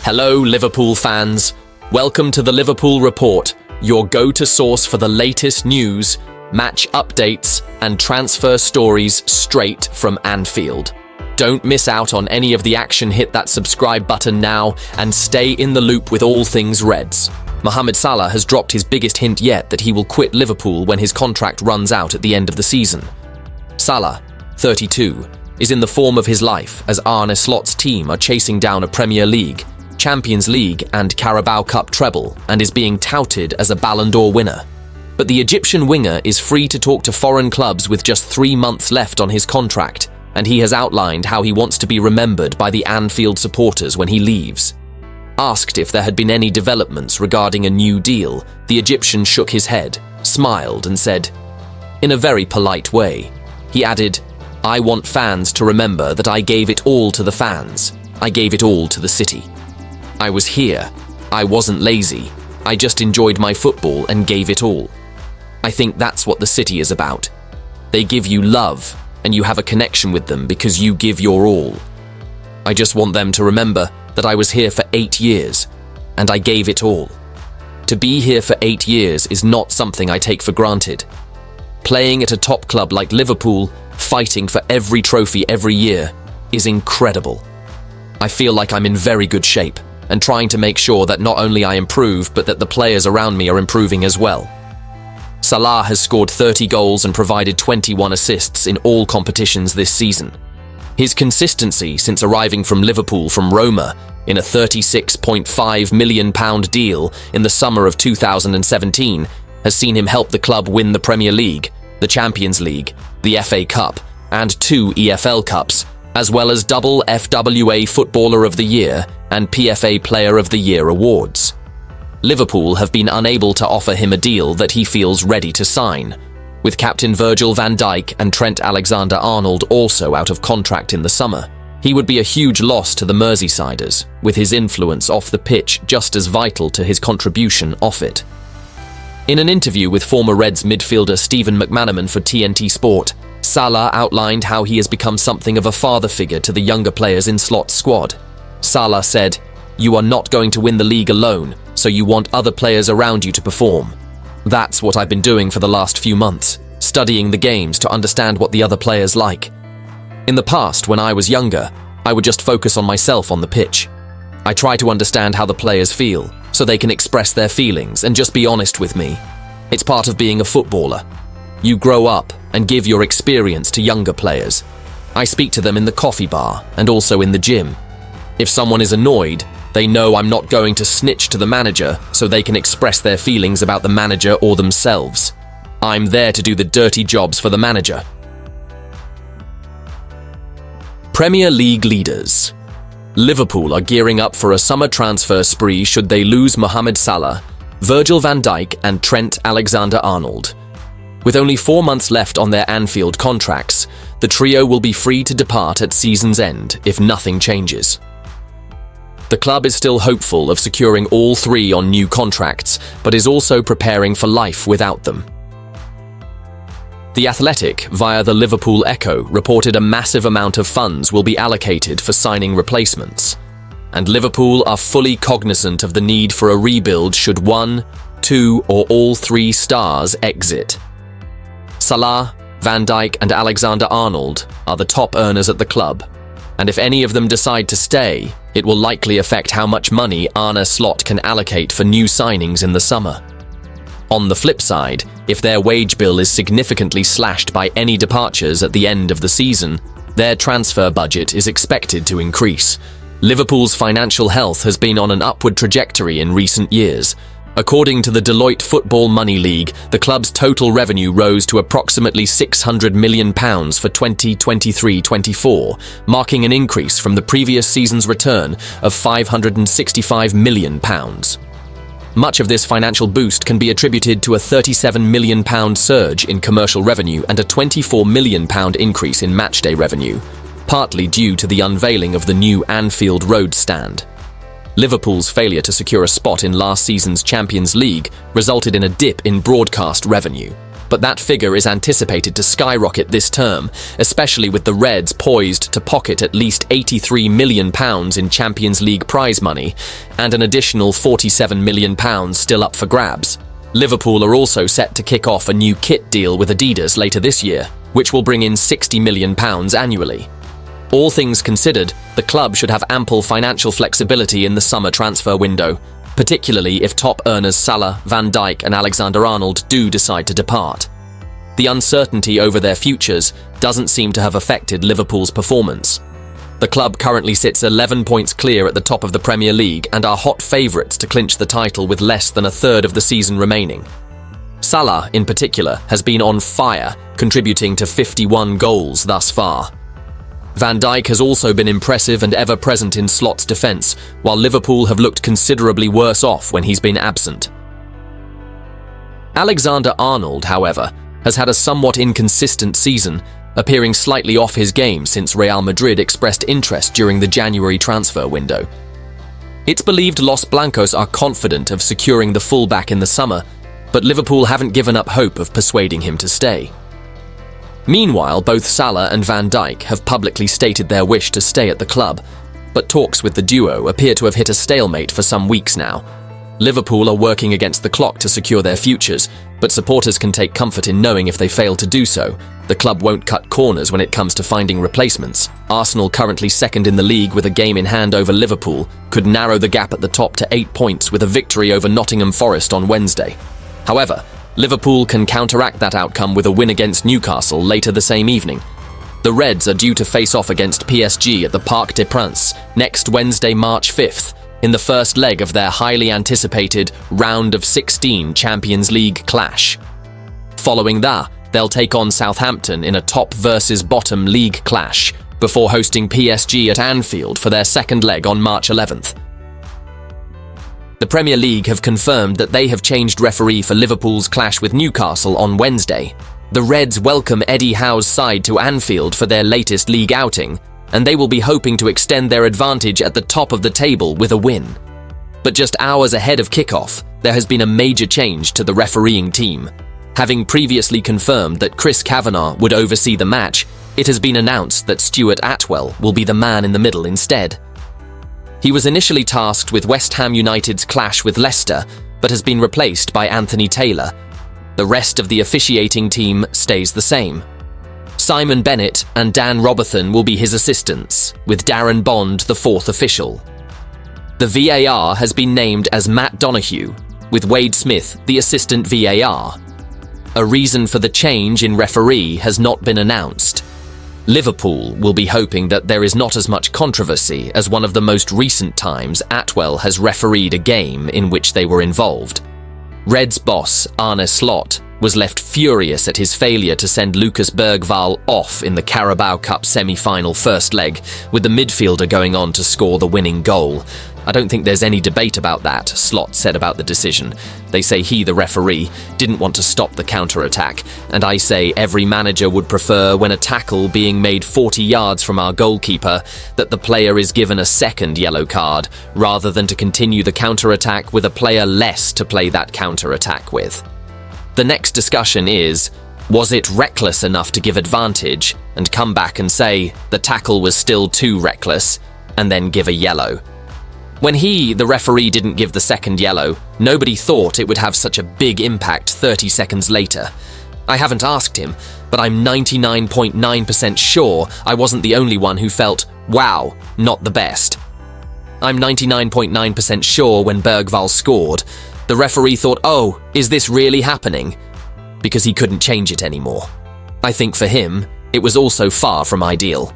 Hello, Liverpool fans. Welcome to the Liverpool Report, your go-to source for the latest news, match updates, and transfer stories straight from Anfield. Don't miss out on any of the action. Hit that subscribe button now and stay in the loop with all things Reds. Mohamed Salah has dropped his biggest hint yet that he will quit Liverpool when his contract runs out at the end of the season. Salah, 32, is in the form of his life as Arneslot's team are chasing down a Premier League, Champions League and Carabao Cup treble and is being touted as a Ballon d'Or winner. But the Egyptian winger is free to talk to foreign clubs with just 3 months left on his contract, and he has outlined how he wants to be remembered by the Anfield supporters when he leaves. Asked if there had been any developments regarding a new deal, the Egyptian shook his head, smiled and said, in a very polite way, he added, "I want fans to remember that I gave it all to the fans. I gave it all to the city. I was here. I wasn't lazy. I just enjoyed my football and gave it all. I think that's what the city is about. They give you love, and you have a connection with them because you give your all. I just want them to remember that I was here for 8 years, and I gave it all. To be here for 8 years is not something I take for granted. Playing at a top club like Liverpool, fighting for every trophy every year, is incredible. I feel like I'm in very good shape, and trying to make sure that not only I improve, but that the players around me are improving as well." Salah has scored 30 goals and provided 21 assists in all competitions this season. His consistency since arriving from Liverpool from Roma in a £36.5 million deal in the summer of 2017 has seen him help the club win the Premier League, the Champions League, the FA Cup, and 2 EFL Cups, as well as double FWA Footballer of the Year and PFA Player of the Year awards. Liverpool have been unable to offer him a deal that he feels ready to sign, with captain Virgil van Dijk and Trent Alexander-Arnold also out of contract in the summer. He would be a huge loss to the Merseysiders, with his influence off the pitch just as vital to his contribution off it. In an interview with former Reds midfielder Stephen McManaman for TNT Sport, Salah outlined how he has become something of a father figure to the younger players in Slot's squad. Salah said, "You are not going to win the league alone, so you want other players around you to perform. That's what I've been doing for the last few months, studying the games to understand what the other players like. In the past, when I was younger, I would just focus on myself on the pitch. I try to understand how the players feel, so they can express their feelings and just be honest with me. It's part of being a footballer. You grow up and give your experience to younger players. I speak to them in the coffee bar and also in the gym. If someone is annoyed, they know I'm not going to snitch to the manager so they can express their feelings about the manager or themselves. I'm there to do the dirty jobs for the manager." Premier League leaders. Liverpool are gearing up for a summer transfer spree should they lose Mohamed Salah, Virgil van Dijk and Trent Alexander-Arnold. With only 4 months left on their Anfield contracts, the trio will be free to depart at season's end if nothing changes. The club is still hopeful of securing all 3 on new contracts, but is also preparing for life without them. The Athletic, via the Liverpool Echo, reported a massive amount of funds will be allocated for signing replacements, and Liverpool are fully cognizant of the need for a rebuild should 1, 2 or all 3 stars exit. Salah, Van Dijk and Alexander-Arnold are the top earners at the club, and if any of them decide to stay, it will likely affect how much money Arneslot can allocate for new signings in the summer. On the flip side, if their wage bill is significantly slashed by any departures at the end of the season, their transfer budget is expected to increase. Liverpool's financial health has been on an upward trajectory in recent years. According to the Deloitte Football Money League, the club's total revenue rose to approximately £600 million for 2023-24, marking an increase from the previous season's return of £565 million. Much of this financial boost can be attributed to a £37 million surge in commercial revenue and a £24 million increase in matchday revenue, partly due to the unveiling of the new Anfield Road stand. Liverpool's failure to secure a spot in last season's Champions League resulted in a dip in broadcast revenue. but that figure is anticipated to skyrocket this term, especially with the Reds poised to pocket at least £83 million in Champions League prize money and an additional £47 million still up for grabs. Liverpool are also set to kick off a new kit deal with Adidas later this year, which will bring in £60 million annually. All things considered, the club should have ample financial flexibility in the summer transfer window, particularly if top earners Salah, Van Dijk and Alexander-Arnold do decide to depart. The uncertainty over their futures doesn't seem to have affected Liverpool's performance. The club currently sits 11 points clear at the top of the Premier League and are hot favourites to clinch the title with less than a third of the season remaining. Salah, in particular, has been on fire, contributing to 51 goals thus far. Van Dijk has also been impressive and ever-present in Slot's defence, while Liverpool have looked considerably worse off when he's been absent. Alexander-Arnold, however, has had a somewhat inconsistent season, appearing slightly off his game since Real Madrid expressed interest during the January transfer window. It's believed Los Blancos are confident of securing the fullback in the summer, but Liverpool haven't given up hope of persuading him to stay. Meanwhile, both Salah and Van Dijk have publicly stated their wish to stay at the club, but talks with the duo appear to have hit a stalemate for some weeks now. Liverpool are working against the clock to secure their futures, but supporters can take comfort in knowing if they fail to do so, the club won't cut corners when it comes to finding replacements. Arsenal, currently second in the league with a game in hand over Liverpool, could narrow the gap at the top to 8 points with a victory over Nottingham Forest on Wednesday. However, Liverpool can counteract that outcome with a win against Newcastle later the same evening. The Reds are due to face off against PSG at the Parc des Princes next Wednesday, March 5th, in the first leg of their highly anticipated round of 16 Champions League clash. Following that, they'll take on Southampton in a top versus bottom league clash before hosting PSG at Anfield for their second leg on March 11th. The Premier League have confirmed that they have changed referee for Liverpool's clash with Newcastle on Wednesday. The Reds welcome Eddie Howe's side to Anfield for their latest league outing, and they will be hoping to extend their advantage at the top of the table with a win. But just hours ahead of kickoff, there has been a major change to the refereeing team. Having previously confirmed that Chris Kavanagh would oversee the match, it has been announced that Stuart Atwell will be the man in the middle instead. He was initially tasked with West Ham United's clash with Leicester, but has been replaced by Anthony Taylor. The rest of the officiating team stays the same. Simon Bennett and Dan Robertson will be his assistants, with Darren Bond the fourth official. The VAR has been named as Matt Donoghue, with Wade Smith the assistant VAR. A reason for the change in referee has not been announced. Liverpool will be hoping that there is not as much controversy as one of the most recent times Atwell has refereed a game in which they were involved. Reds boss Arneslot was left furious at his failure to send Lucas Bergvall off in the Carabao Cup semi-final first leg, with the midfielder going on to score the winning goal. I don't think there's any debate about that, Slot said about the decision. They say he, the referee, didn't want to stop the counter-attack, and I say every manager would prefer, when a tackle being made 40 yards from our goalkeeper, that the player is given a second yellow card, rather than to continue the counter-attack with a player less to play that counter-attack with. The next discussion is, was it reckless enough to give advantage, and come back and say the tackle was still too reckless, and then give a yellow? When he, the referee, didn't give the second yellow, nobody thought it would have such a big impact 30 seconds later. I haven't asked him, but I'm 99.9% sure I wasn't the only one who felt, wow, not the best. I'm 99.9% sure when Bergvall scored, the referee thought, oh, is this really happening? Because he couldn't change it anymore. I think for him, it was also far from ideal.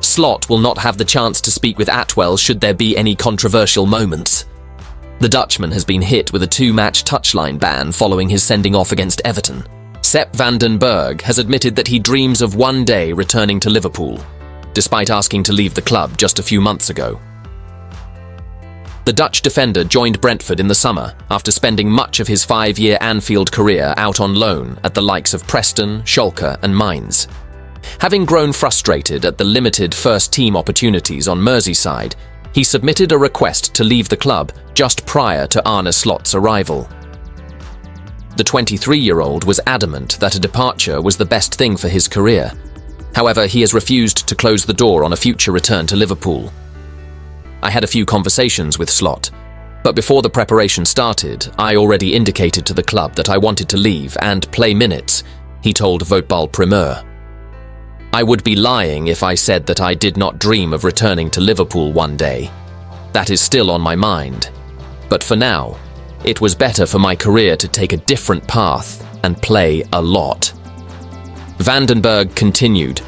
Slot will not have the chance to speak with Atwell should there be any controversial moments. The Dutchman has been hit with a 2-match touchline ban following his sending off against Everton. Sepp van den Berg has admitted that he dreams of one day returning to Liverpool, despite asking to leave the club just a few months ago. The Dutch defender joined Brentford in the summer after spending much of his 5-year Anfield career out on loan at the likes of Preston, Schalke and Mainz. Having grown frustrated at the limited first-team opportunities on Merseyside, he submitted a request to leave the club just prior to Arne Slot's arrival. The 23-year-old was adamant that a departure was the best thing for his career. However, he has refused to close the door on a future return to Liverpool. I had a few conversations with Slot, but before the preparation started, I already indicated to the club that I wanted to leave and play minutes, he told Voetbal Primeur. I would be lying if I said that I did not dream of returning to Liverpool one day. That is still on my mind. But for now, it was better for my career to take a different path and play a lot. Van den Berg continued,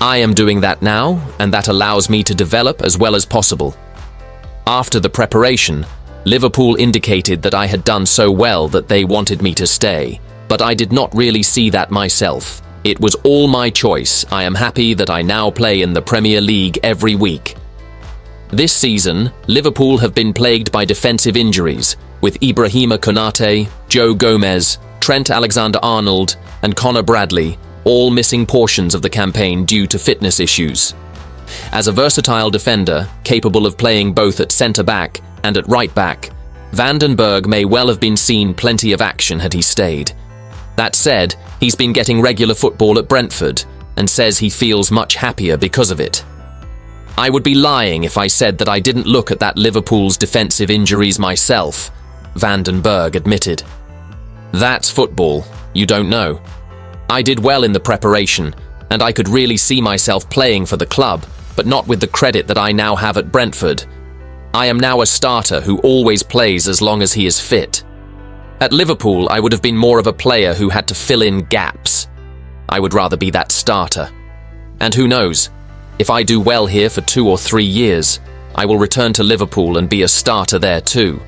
I am doing that now, and that allows me to develop as well as possible. After the preparation, Liverpool indicated that I had done so well that they wanted me to stay, but I did not really see that myself. It was all my choice. I am happy that I now play in the Premier League every week. This season, Liverpool have been plagued by defensive injuries, with Ibrahima Konate, Joe Gomez, Trent Alexander-Arnold, and Connor Bradley all missing portions of the campaign due to fitness issues. As a versatile defender, capable of playing both at centre-back and at right-back, Van den Berg may well have been seen plenty of action had he stayed. That said, he's been getting regular football at Brentford and says he feels much happier because of it. I would be lying if I said that I didn't look at that Liverpool's defensive injuries myself, Van den Berg admitted. That's football, you don't know. I did well in the preparation, and I could really see myself playing for the club, but not with the credit that I now have at Brentford. I am now a starter who always plays as long as he is fit. At Liverpool, I would have been more of a player who had to fill in gaps. I would rather be that starter. And who knows, if I do well here for 2 or 3 years, I will return to Liverpool and be a starter there too.